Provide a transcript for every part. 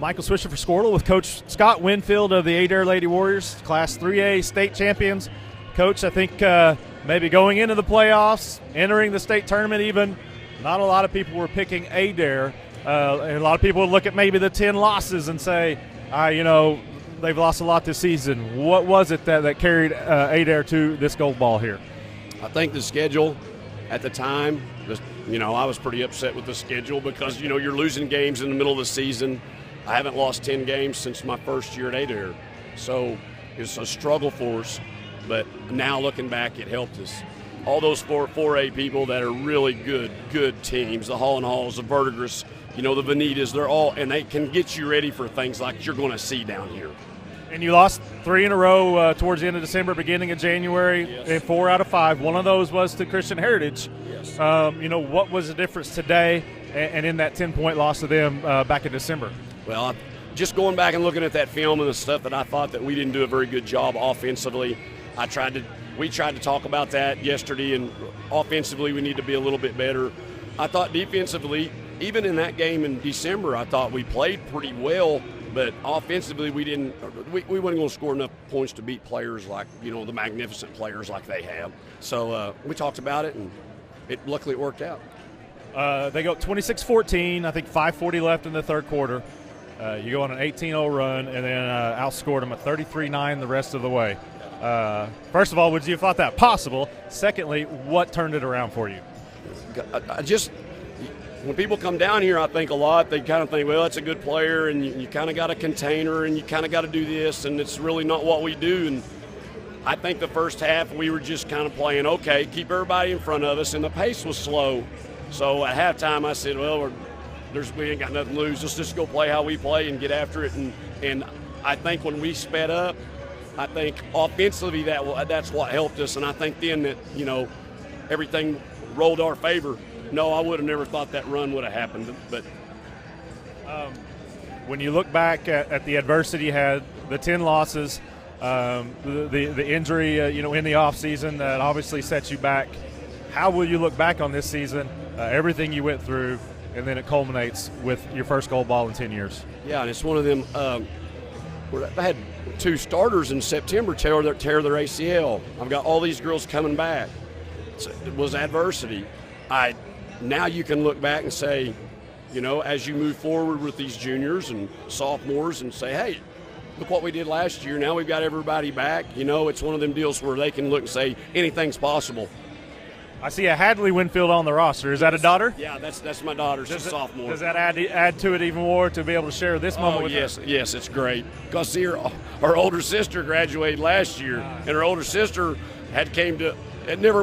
Michael Swisher for Squirtle with Coach Scott Winfield of the Adair Lady Warriors, Class 3A state champions. Coach, I think maybe going into the playoffs, entering the state tournament even, not a lot of people were picking Adair. And a lot of people would look at maybe the 10 losses and say, they've lost a lot this season. What was it that carried Adair to this gold ball here? I think the schedule at the time, I was pretty upset with the schedule because, you're losing games in the middle of the season. I haven't lost 10 games since my first year at Adair. So it's a struggle for us, but now looking back, it helped us. All those 4A people that are really good teams, the Hall and Halls, the Verdigris, the Vanitas, they're all, and they can get you ready for things like you're going to see down here. And you lost 3 in a row towards the end of December, beginning of January, yes. And 4 out of 5. One of those was to Christian Heritage. Yes. What was the difference today and in that 10-point loss to them back in December? Well, just going back and looking at that film and the stuff that I thought that we didn't do a very good job offensively, we tried to talk about that yesterday, and offensively we need to be a little bit better. I thought defensively, even in that game in December, I thought we played pretty well, but offensively we weren't going to score enough points to beat players like, the magnificent players like they have. So we talked about it, and luckily it worked out. They go 26-14, I think 5:40 left in the third quarter. You go on an 18-0 run and then outscored them at 33-9 the rest of the way. First of all, would you have thought that possible? Secondly, what turned it around for you? When people come down here, I think a lot, they kind of think, well, it's a good player, and you kind of got a container, and you kind of got to do this, and it's really not what we do. And I think the first half we were just kind of playing, okay, keep everybody in front of us, and the pace was slow. So at halftime I said, well, we ain't got nothing to lose. Let's just go play how we play and get after it. And I think when we sped up, I think offensively that's what helped us. And I think then that, everything rolled our favor. No, I would have never thought that run would have happened. But when you look back at the adversity you had, the 10 losses, the injury, in the offseason that obviously set you back, how will you look back on this season, everything you went through, and then it culminates with your first gold ball in 10 years? Yeah, and it's one of them I had 2 starters in September tear their ACL. I've got all these girls coming back. It was adversity. Now you can look back and say, as you move forward with these juniors and sophomores and say, hey, look what we did last year. Now we've got everybody back. It's one of them deals where they can look and say anything's possible. I see a Hadley Winfield on the roster. Is that a daughter? Yeah, that's my daughter. She's a sophomore. Does that add to it even more to be able to share this moment with her? Yes, it's great. Because our older sister graduated last year, and her older sister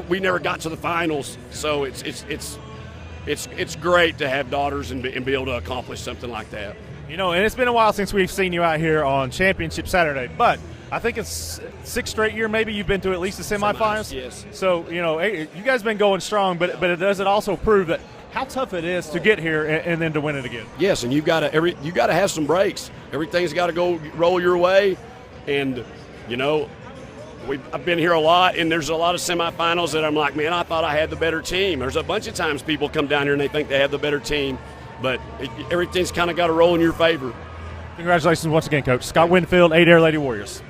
we never got to the finals. So it's great to have daughters and be able to accomplish something like that. And it's been a while since we've seen you out here on Championship Saturday, but I think it's 6th straight year maybe you've been to at least the semifinals. Yes. So, you guys been going strong, but does it also prove that how tough it is to get here and then to win it again? Yes, and you got to have some breaks. Everything's got to go roll your way, and I've been here a lot, and there's a lot of semifinals that I'm like, man, I thought I had the better team. There's a bunch of times people come down here and they think they have the better team, but everything's kind of got to roll in your favor. Congratulations once again, Coach. Scott Winfield, Adair Lady Warriors.